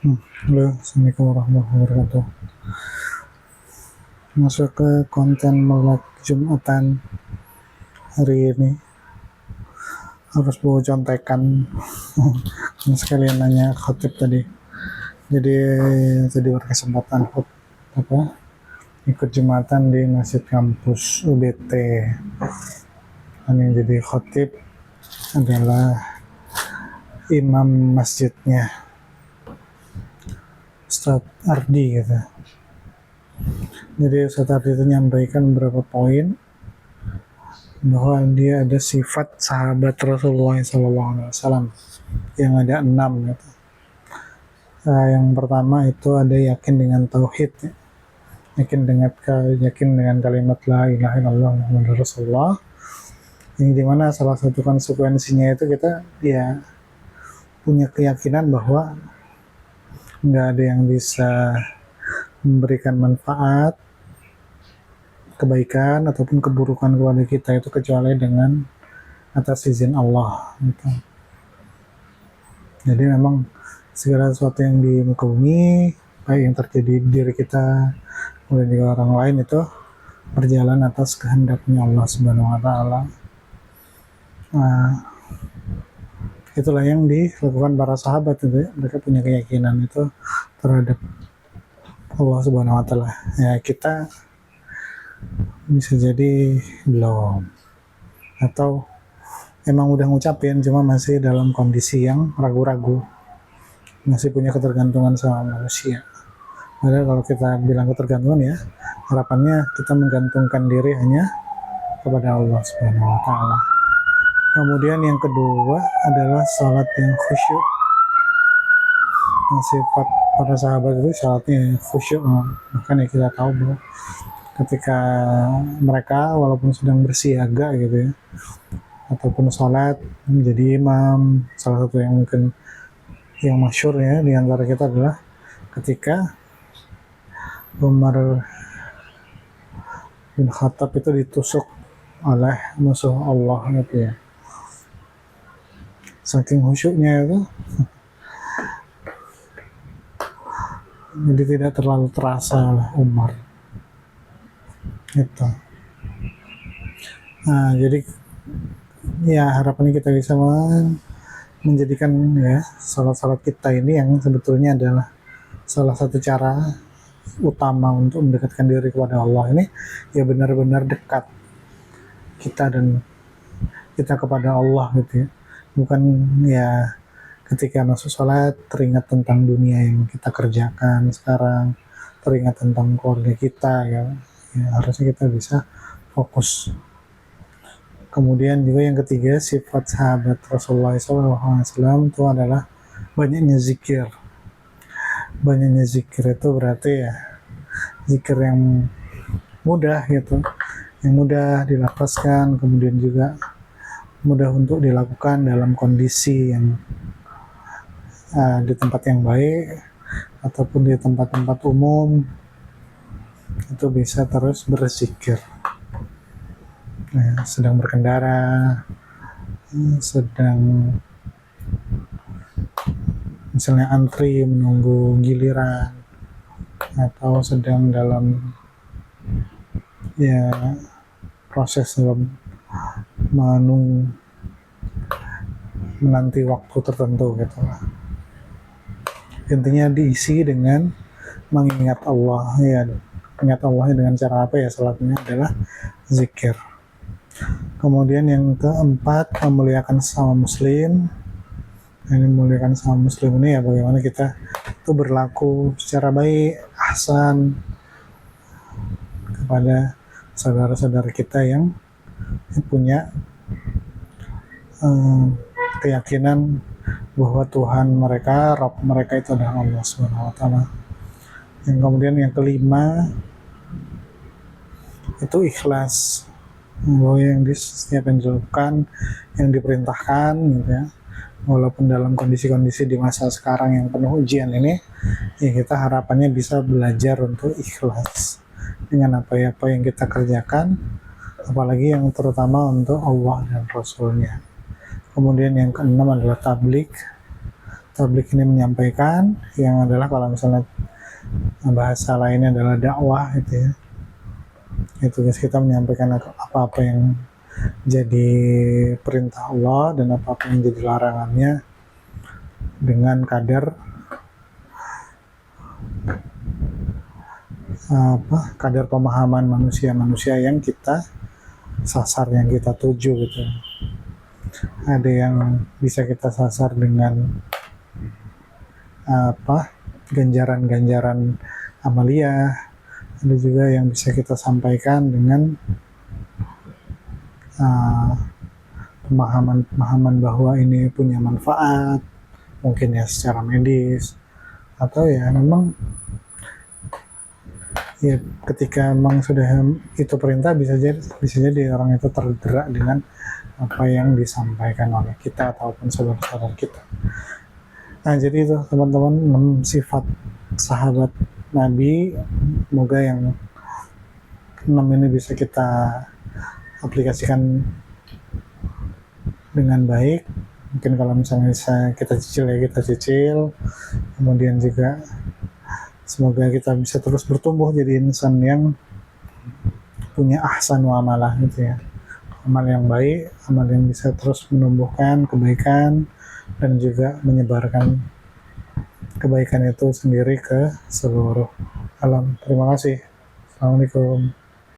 Halo, Assalamualaikum warahmatullahi wabarakatuh. Masuk ke konten melek Jumatan hari ini. Harus bawa contekan. Sekalian nanya khotib tadi. Jadi tadi berkesempatan ikut Jumatan di Masjid Kampus UBT. Dan yang jadi khotib adalah imam masjidnya, Ustadz Ardi gitu. Jadi Ustadz Ardi itu menyampaikan beberapa poin bahwa dia ada sifat sahabat Rasulullah SAW yang ada 6 gitu. Yang pertama itu ada yakin dengan tauhid, ya. yakin dengan kalimat la ilaha illallah Muhammadur Rasulullah, yang dimana salah satu konsekuensinya itu kita punya keyakinan bahwa nggak ada yang bisa memberikan manfaat, kebaikan ataupun keburukan kepada kita itu kecuali dengan atas izin Allah gitu. Jadi memang segala sesuatu yang di muka bumi, baik yang terjadi di diri kita kemudian juga orang lain, itu berjalan atas kehendaknya Allah Subhanahu wa taala. Itulah yang dilakukan para sahabat itu, mereka punya keyakinan itu terhadap Allah Subhanahu wa taala. Ya, kita bisa jadi belum, atau emang udah ngucapin cuma masih dalam kondisi yang ragu-ragu, masih punya ketergantungan sama manusia. Padahal kalau kita bilang ketergantungan, ya harapannya kita menggantungkan diri hanya kepada Allah Subhanahu wa taala. Kemudian yang kedua adalah salat yang khusyuk. Sifat para sahabat itu salatnya khusyuk. Makanya kita tahu bahwa ketika mereka walaupun sedang bersiaga gitu ya, ataupun salat menjadi imam, salah satu yang mungkin yang masyhur ya di antara kita adalah ketika Umar bin Khattab itu ditusuk oleh musuh Allah gitu ya. Saking khusyuknya itu, jadi tidak terlalu terasa oleh Umar itu. Nah, jadi ya harapannya kita bisa menjadikan ya salat-salat kita ini yang sebetulnya adalah salah satu cara utama untuk mendekatkan diri kepada Allah ini, ya benar-benar dekat kita dan kita kepada Allah gitu ya. Bukan ya ketika masuk sholat teringat tentang dunia yang kita kerjakan sekarang, teringat tentang keluarga kita ya harusnya kita bisa fokus. Kemudian juga yang ketiga, sifat sahabat Rasulullah SAW itu adalah banyaknya zikir. Banyaknya zikir itu berarti ya zikir yang mudah gitu, yang mudah dilafazkan, kemudian juga mudah untuk dilakukan dalam kondisi yang di tempat yang baik ataupun di tempat-tempat umum, itu bisa terus berzikir. Sedang berkendara, sedang misalnya antri menunggu giliran, atau sedang dalam proses dalam menanti waktu tertentu gitu lah. Intinya diisi dengan mengingat Allah ya. Ingat Allah dengan cara apa ya? Salatnya adalah zikir. Kemudian yang keempat, memuliakan sesama muslim. Ini memuliakan sesama muslim ini ya bagaimana kita itu berlaku secara baik, ahsan kepada saudara-saudara kita yang punya keyakinan bahwa Tuhan mereka, Rabb mereka itu adalah Allah Subhanahu wa taala. Yang kemudian yang kelima itu ikhlas, bahwa yang setiap yang dilakukan, yang diperintahkan gitu ya, walaupun dalam kondisi-kondisi di masa sekarang yang penuh ujian ini, ya kita harapannya bisa belajar untuk ikhlas dengan apa yang kita kerjakan, apalagi yang terutama untuk Allah dan Rasulnya. Kemudian yang keenam adalah tabligh, Tablik ini menyampaikan, yang adalah kalau misalnya bahasa lainnya adalah dakwah gitu ya. Itu tugas kita menyampaikan apa-apa yang jadi perintah Allah dan apa-apa yang jadi larangannya dengan kadar pemahaman manusia-manusia yang kita sasar, yang kita tuju gitu. Ada yang bisa kita sasar dengan ganjaran-ganjaran amaliyah, ada juga yang bisa kita sampaikan dengan pemahaman bahwa ini punya manfaat, mungkin ya secara medis, atau ya memang ya ketika memang sudah itu perintah, bisa jadi orang itu tergerak dengan apa yang disampaikan oleh kita ataupun saudara-saudara kita. Nah, jadi itu teman-teman 6 sifat sahabat Nabi. Semoga yang 6 ini bisa kita aplikasikan dengan baik. Mungkin kalau misalnya kita cicil ya kita cicil. Kemudian juga semoga kita bisa terus bertumbuh jadi insan yang punya ahsan wa amalah gitu ya. Amal yang baik, amal yang bisa terus menumbuhkan kebaikan dan juga menyebarkan kebaikan itu sendiri ke seluruh alam. Terima kasih. Assalamualaikum.